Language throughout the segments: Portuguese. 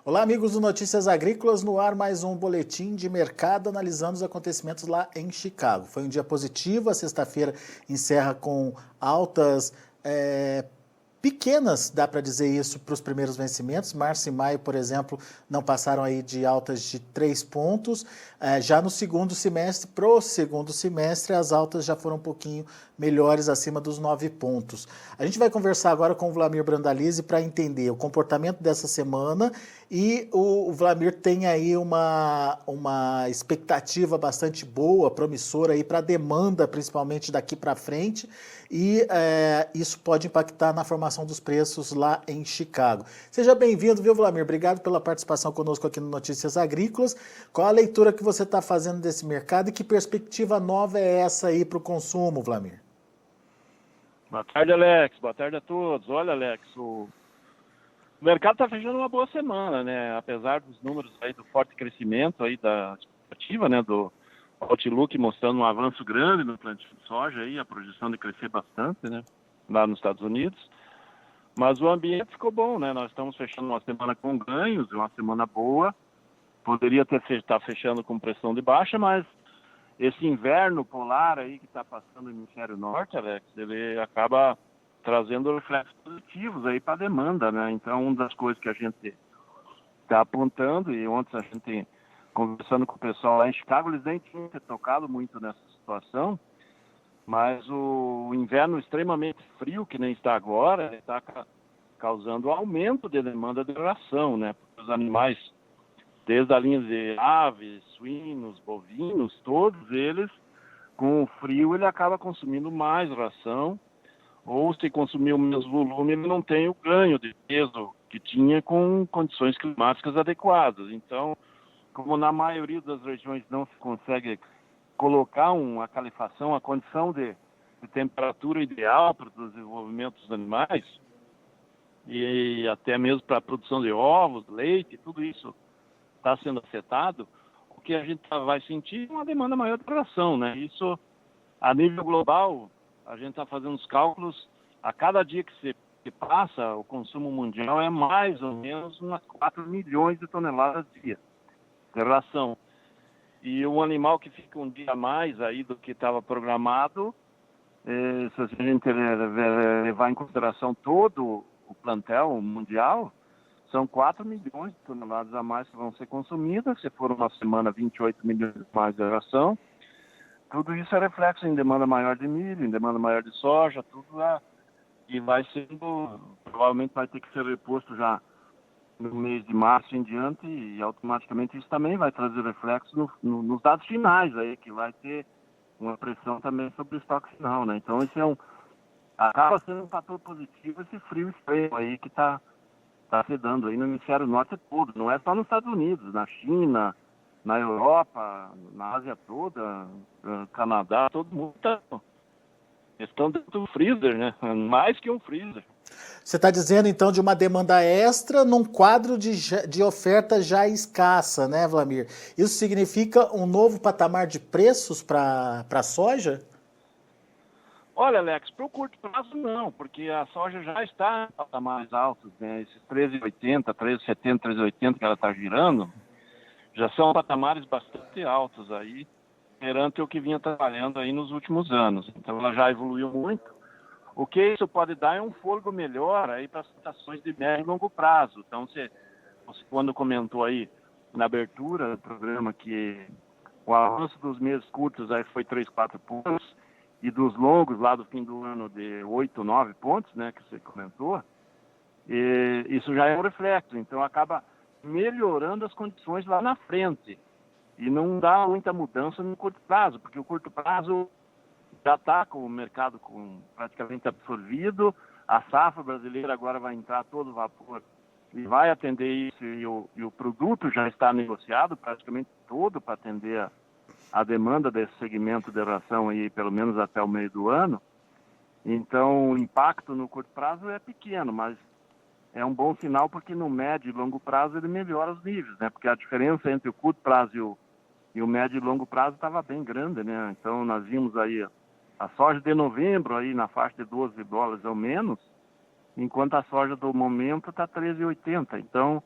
Olá, amigos do Notícias Agrícolas, no ar mais um boletim de mercado analisando os acontecimentos lá em Chicago. Foi um dia positivo, a sexta-feira encerra com altas pequenas, dá para dizer isso, para os primeiros vencimentos. Março e maio, por exemplo, não passaram aí de altas de 3 pontos. Já no segundo semestre, pro segundo semestre, as altas já foram um pouquinho melhores, acima dos 9 pontos. A gente vai conversar agora com o Vlamir Brandalize para entender o comportamento dessa semana e o Vlamir tem aí uma expectativa bastante boa, promissora aí para a demanda, principalmente daqui para frente, e isso pode impactar na formação dos preços lá em Chicago. Seja bem-vindo, viu, Vlamir? Obrigado pela participação conosco aqui no Notícias Agrícolas. Qual a leitura que você está fazendo desse mercado e que perspectiva nova é essa aí para o consumo, Vlamir? Boa tarde, Alex. Boa tarde a todos. Olha, Alex, o mercado está fechando uma boa semana, né? Apesar dos números aí do forte crescimento aí da expectativa, né? Do Outlook mostrando um avanço grande no plantio de soja aí, a projeção de crescer bastante, né? Lá nos Estados Unidos. Mas o ambiente ficou bom, né? Nós estamos fechando uma semana com ganhos, uma semana boa. Poderia estar fechando com pressão de baixa, mas esse inverno polar aí que está passando no hemisfério norte, Alex, ele acaba trazendo reflexos positivos aí para a demanda, né? Então, uma das coisas que a gente está apontando, e ontem a gente conversando com o pessoal lá em Chicago, eles nem tinham tocado muito nessa situação, mas o inverno extremamente frio, que nem está agora, está causando aumento de demanda de ração, né? Porque os animais, desde a linha de aves, suínos, bovinos, todos eles, com o frio, ele acaba consumindo mais ração, ou se consumir o mesmo volume, ele não tem o ganho de peso que tinha com condições climáticas adequadas. Então, como na maioria das regiões não se consegue colocar uma calefação, a condição de temperatura ideal para o desenvolvimento dos animais, e até mesmo para a produção de ovos, leite, tudo isso está sendo afetado, o que a gente vai sentir é uma demanda maior de ração, né? Isso, a nível global, a gente está fazendo os cálculos, a cada dia que passa, o consumo mundial é mais ou menos umas 4 milhões de toneladas dia de ração. E um animal que fica um dia a mais aí do que estava programado, se a gente levar em consideração todo o plantel mundial, são 4 milhões de toneladas a mais que vão ser consumidas. Se for uma semana, 28 milhões a mais de ração. Tudo isso é reflexo em demanda maior de milho, em demanda maior de soja, tudo lá. E vai sendo, provavelmente vai ter que ser reposto já no mês de março em diante, e automaticamente isso também vai trazer reflexo nos dados finais aí, que vai ter uma pressão também sobre o estoque final, né? Então esse acaba sendo um fator positivo, esse frio extremo aí que está se dando aí no hemisfério norte todo, não é só nos Estados Unidos, na China, na Europa, na Ásia toda, Canadá, todo mundo estão dentro do freezer, né? Mais que um freezer. Você está dizendo, então, de uma demanda extra num quadro de oferta já escassa, né, Vlamir? Isso significa um novo patamar de preços para a soja? Olha, Alex, para o curto prazo não, porque a soja já está em patamares altos, né? Esses 13,80, 13,70, 13,80 que ela está girando, já são patamares bastante altos aí, perante o que vinha trabalhando aí nos últimos anos. Então ela já evoluiu muito. O que isso pode dar é um fôlego melhor aí para as cotações de médio e longo prazo. Então você quando comentou aí na abertura do programa que o avanço dos meses curtos aí foi 3, 4 pontos, e dos longos lá do fim do ano de 8, 9 pontos, né, que você comentou, e isso já é um reflexo. Então acaba melhorando as condições lá na frente. E não dá muita mudança no curto prazo, porque o curto prazo já está com o mercado praticamente absorvido, a safra brasileira agora vai entrar a todo vapor e vai atender isso, e o produto já está negociado praticamente todo para atender a demanda desse segmento de ração aí, pelo menos até o meio do ano. Então o impacto no curto prazo é pequeno, mas é um bom sinal porque no médio e longo prazo ele melhora os níveis, né? Porque a diferença entre o curto prazo e o médio e longo prazo estava bem grande, né? Então nós vimos aí a soja de novembro aí na faixa de $12 ou menos, enquanto a soja do momento está 13,80. Então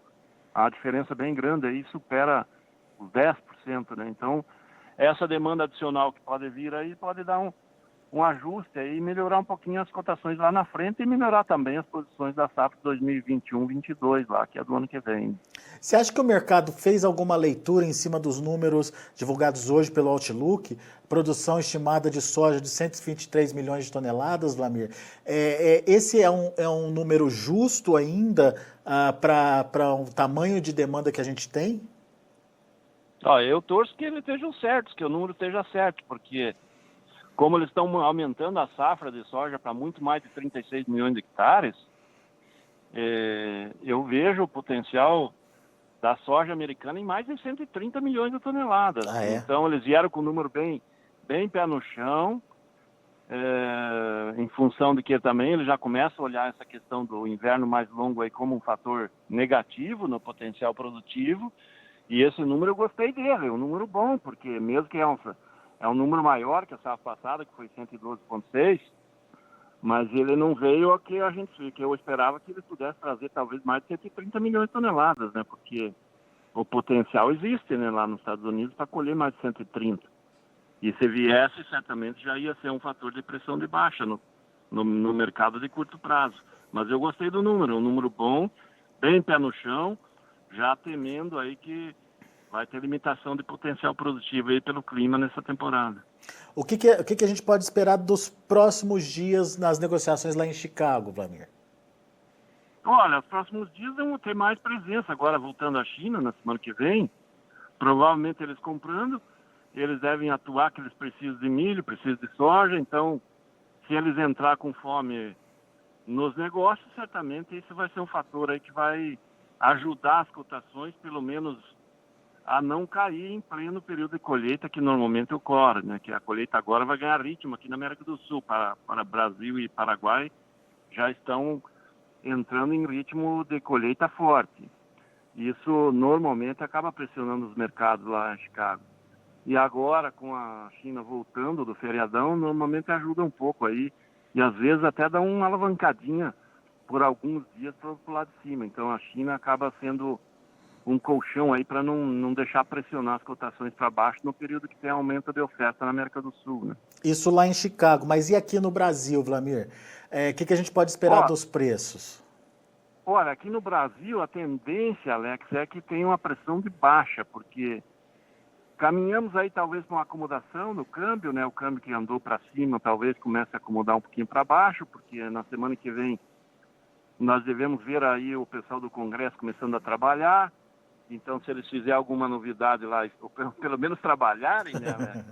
a diferença bem grande aí supera os 10%, né? Então, essa demanda adicional que pode vir aí pode dar um ajuste aí e melhorar um pouquinho as cotações lá na frente e melhorar também as posições da safra 2021-22 lá, que é do ano que vem. Você acha que o mercado fez alguma leitura em cima dos números divulgados hoje pelo Outlook? Produção estimada de soja de 123 milhões de toneladas, Vlamir. Esse é um número justo ainda para o tamanho de demanda que a gente tem? Eu torço que eles estejam certos, que o número esteja certo, porque como eles estão aumentando a safra de soja para muito mais de 36 milhões de hectares, eu vejo o potencial da soja americana em mais de 130 milhões de toneladas. Então, eles vieram com um número bem pé no chão, em função de que também eles já começam a olhar essa questão do inverno mais longo aí como um fator negativo no potencial produtivo, e esse número eu gostei dele, é um número bom, porque mesmo que é um número maior que a safra passada, que foi 112,6, mas ele não veio que eu esperava que ele pudesse trazer talvez mais de 130 milhões de toneladas, né? Porque o potencial existe, né, lá nos Estados Unidos para colher mais de 130. E se viesse, certamente já ia ser um fator de pressão de baixa no mercado de curto prazo. Mas eu gostei do número, um número bom, bem pé no chão, já temendo aí que vai ter limitação de potencial produtivo aí pelo clima nessa temporada. O que a gente pode esperar dos próximos dias nas negociações lá em Chicago, Vlamir? Olha, os próximos dias vão ter mais presença. Agora, voltando à China, na semana que vem, provavelmente eles comprando, eles devem atuar que eles precisam de milho, precisam de soja. Então, se eles entrar com fome nos negócios, certamente isso vai ser um fator aí que vai ajudar as cotações, pelo menos a não cair em pleno período de colheita que normalmente ocorre, né? Que a colheita agora vai ganhar ritmo aqui na América do Sul, para Brasil e Paraguai já estão entrando em ritmo de colheita forte. Isso normalmente acaba pressionando os mercados lá em Chicago. E agora, com a China voltando do feriadão, normalmente ajuda um pouco aí, e às vezes até dá uma alavancadinha por alguns dias para o lado de cima. Então a China acaba sendo um colchão aí para não deixar pressionar as cotações para baixo no período que tem aumento de oferta na América do Sul, né? Isso lá em Chicago, mas e aqui no Brasil, Vlamir? O que a gente pode esperar dos preços? Olha, aqui no Brasil a tendência, Alex, é que tem uma pressão de baixa, porque caminhamos aí talvez para uma acomodação no câmbio, né? O câmbio que andou para cima talvez comece a acomodar um pouquinho para baixo, porque na semana que vem nós devemos ver aí o pessoal do Congresso começando a trabalhar. Então, se eles fizerem alguma novidade lá, ou pelo menos trabalharem, né,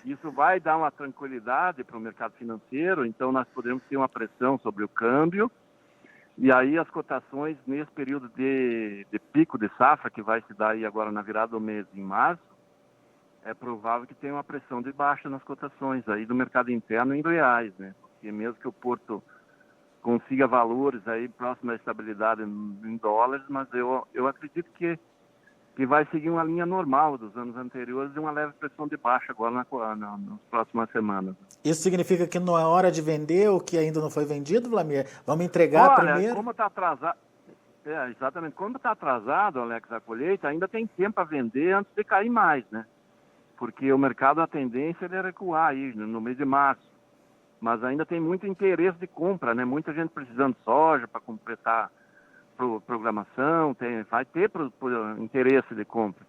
isso vai dar uma tranquilidade para o mercado financeiro. Então, nós podemos ter uma pressão sobre o câmbio. E aí, as cotações nesse período de pico de safra, que vai se dar aí agora na virada do mês, em março, é provável que tenha uma pressão de baixa nas cotações aí do mercado interno em reais, né? Porque mesmo que o Porto consiga valores aí próximo à estabilidade em dólares, mas eu acredito que vai seguir uma linha normal dos anos anteriores de uma leve pressão de baixa agora nas próximas semanas. Isso significa que não é hora de vender o que ainda não foi vendido, Vlamir? Vamos entregar primeiro? Como está atrasado, exatamente, como está atrasado, Alex, a colheita, ainda tem tempo a vender antes de cair mais, né? Porque o mercado, a tendência é recuar aí no mês de março. Mas ainda tem muito interesse de compra, né? Muita gente precisando de soja para completar programação, vai ter interesse de compra.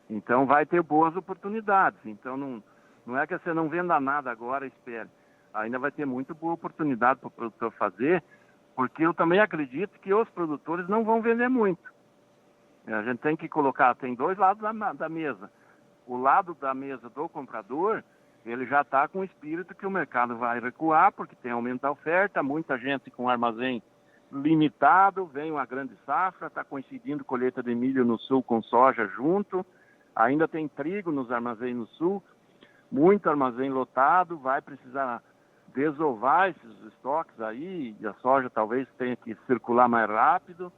Então vai ter boas oportunidades. Então não é que você não venda nada agora, espere. Ainda vai ter muito boa oportunidade para o produtor fazer, porque eu também acredito que os produtores não vão vender muito. A gente tem que colocar, tem dois lados da mesa. O lado da mesa do comprador, ele já está com o espírito que o mercado vai recuar, porque tem aumento da oferta, muita gente com armazém limitado, vem uma grande safra, está coincidindo colheita de milho no sul com soja junto, ainda tem trigo nos armazéns no sul, muito armazém lotado, vai precisar desovar esses estoques aí, e a soja talvez tenha que circular mais rápido,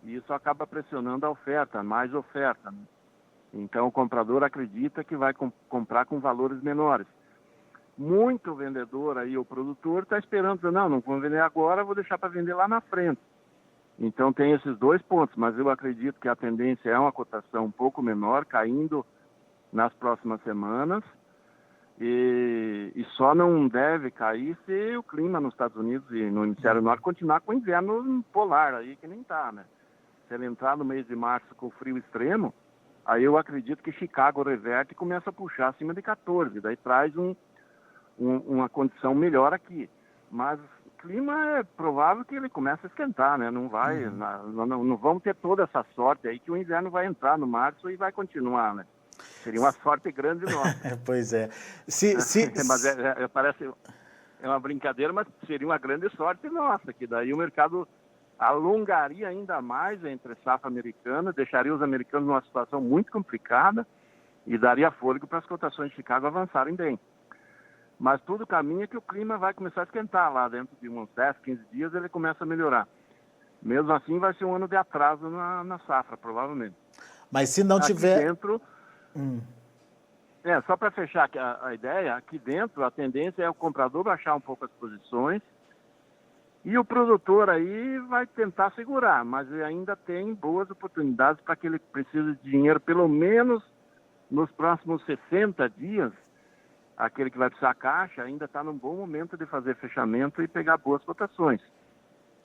e isso acaba pressionando a oferta, mais oferta, né? Então o comprador acredita que vai comprar com valores menores. Muito vendedor aí, o produtor, está esperando, não vou vender agora, vou deixar para vender lá na frente. Então tem esses 2 pontos, mas eu acredito que a tendência é uma cotação um pouco menor, caindo nas próximas semanas, e só não deve cair se o clima nos Estados Unidos e no hemisfério norte continuar com o inverno polar aí, que nem tá, né? Se ele entrar no mês de março com frio extremo, aí eu acredito que Chicago reverte e começa a puxar acima de 14, daí traz uma condição melhor aqui. Mas o clima é provável que ele comece a esquentar, né? Não vai, não vamos ter toda essa sorte aí que o inverno vai entrar no março e vai continuar, né? Seria uma sorte grande nossa. Pois é. Mas parece uma brincadeira, mas seria uma grande sorte nossa, que daí o mercado alongaria ainda mais entre safra americana, deixaria os americanos numa situação muito complicada e daria fôlego para as cotações de Chicago avançarem bem. Mas tudo caminha que o clima vai começar a esquentar lá dentro de uns 10, 15 dias, ele começa a melhorar. Mesmo assim, vai ser um ano de atraso na safra, provavelmente. Mas se não aqui tiver... dentro... Só para fechar a ideia, aqui dentro a tendência é o comprador baixar um pouco as posições e o produtor aí vai tentar segurar, mas ele ainda tem boas oportunidades para que ele precise de dinheiro pelo menos nos próximos 60 dias. Aquele que vai precisar caixa ainda está num bom momento de fazer fechamento e pegar boas cotações.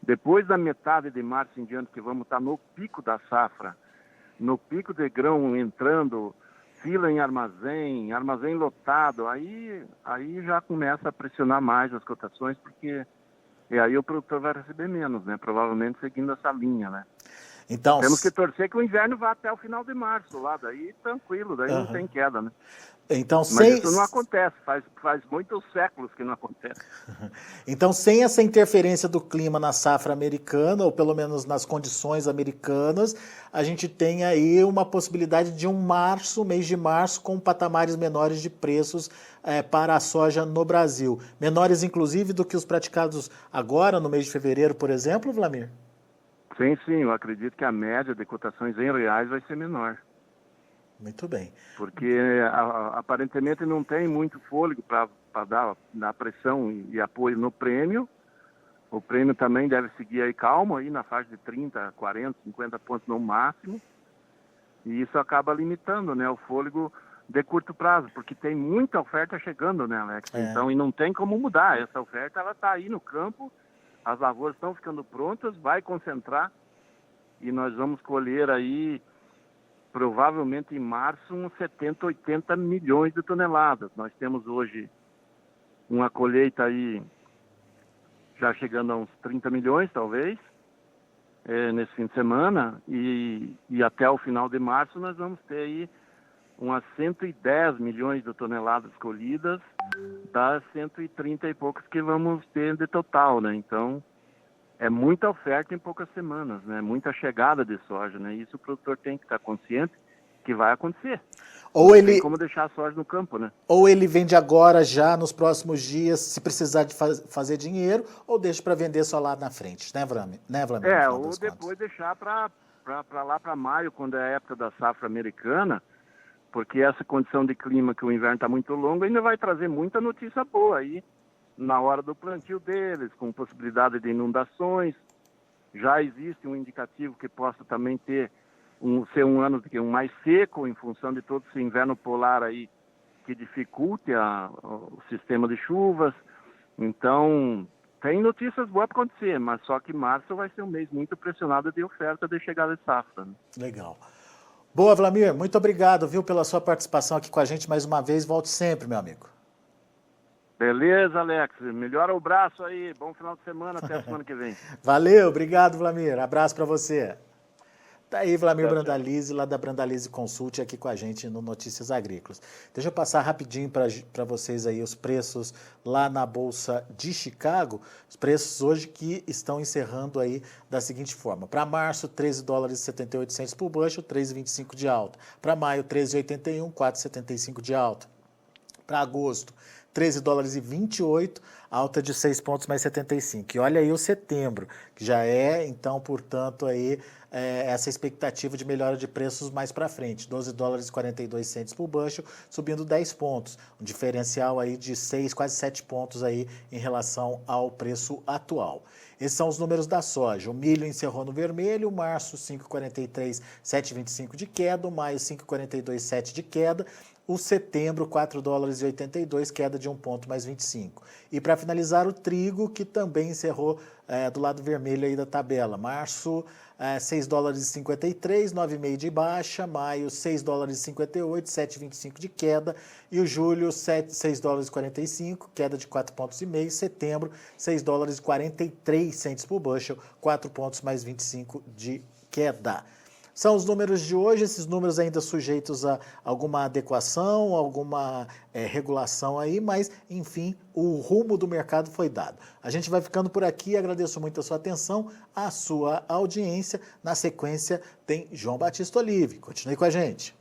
Depois da metade de março em diante, que vamos estar no pico da safra, no pico de grão entrando, fila em armazém lotado, aí já começa a pressionar mais as cotações, porque aí o produtor vai receber menos, né? Provavelmente seguindo essa linha, né? Então, temos que torcer que o inverno vá até o final de março lá, daí tranquilo, daí não tem queda, né? Então, Mas isso não acontece, faz muitos séculos que não acontece. Então, sem essa interferência do clima na safra americana, ou pelo menos nas condições americanas, a gente tem aí uma possibilidade de mês de março, com patamares menores de preços para a soja no Brasil. Menores, inclusive, do que os praticados agora, no mês de fevereiro, por exemplo, Vlamir? Sim, eu acredito que a média de cotações em reais vai ser menor. Muito bem. Porque aparentemente não tem muito fôlego para dar pressão e apoio no prêmio. O prêmio também deve seguir aí calmo, aí na faixa de 30, 40, 50 pontos no máximo. E isso acaba limitando, né, o fôlego de curto prazo, porque tem muita oferta chegando, né, Alex? Então, e não tem como mudar. Essa oferta, ela está aí no campo, as lavouras estão ficando prontas, vai concentrar e nós vamos colher aí provavelmente em março uns 70, 80 milhões de toneladas. Nós temos hoje uma colheita aí já chegando a uns 30 milhões, talvez, nesse fim de semana, e até o final de março nós vamos ter aí umas 110 milhões de toneladas colhidas das 130 e poucas que vamos ter de total, né? Então, é muita oferta em poucas semanas, né? Muita chegada de soja, né? Isso o produtor tem que estar consciente que vai acontecer. Não tem como deixar a soja no campo, né? Ou ele vende agora, já nos próximos dias, se precisar de fazer dinheiro, ou deixa para vender só lá na frente, né, Vlamir? Ou depois deixar para lá para maio, quando é a época da safra americana, porque essa condição de clima que o inverno está muito longo ainda vai trazer muita notícia boa aí na hora do plantio deles, com possibilidade de inundações. Já existe um indicativo que possa também ser um ano mais seco em função de todo esse inverno polar aí que dificulte o sistema de chuvas. Então, tem notícias boas para acontecer, mas só que março vai ser um mês muito pressionado de oferta de chegada de safra, né? Legal. Boa, Vlamir, muito obrigado, viu, pela sua participação aqui com a gente mais uma vez. Volte sempre, meu amigo. Beleza, Alex. Melhora o braço aí. Bom final de semana. Até a semana que vem. Valeu, obrigado, Vlamir. Abraço para você. Tá aí, Vlamir Brandalize, lá da Brandalize Consult, aqui com a gente no Notícias Agrícolas. Deixa eu passar rapidinho para vocês aí os preços lá na Bolsa de Chicago. Os preços hoje que estão encerrando aí da seguinte forma. Para março, 13 dólares e 78 centos por bushel, 3,25 de alta. Para maio, 13,81, 4,75 de alta. Para agosto, $13,28, alta de 6 pontos mais 75. E olha aí o setembro, que já é, então, portanto, aí essa expectativa de melhora de preços mais para frente. $12,42 por bushel, subindo 10 pontos. Um diferencial aí de 6, quase 7 pontos aí em relação ao preço atual. Esses são os números da soja. O milho encerrou no vermelho, março 5,43, 7,25 de queda, o maio 5,42, 7 de queda. O setembro, $4,82, queda de 1 ponto mais 25. E para finalizar, o trigo, que também encerrou do lado vermelho aí da tabela. Março, $6,53, 9,5 de baixa. Maio, $6,58, 7,25 de queda. E o julho, $6,45, queda de 4,5 pontos. Setembro, $6,43 por bushel, 4 pontos mais 25 de queda. São os números de hoje, esses números ainda sujeitos a alguma adequação, alguma regulação aí, mas, enfim, o rumo do mercado foi dado. A gente vai ficando por aqui, agradeço muito a sua atenção, a sua audiência. Na sequência, tem João Batista Olive. Continue com a gente.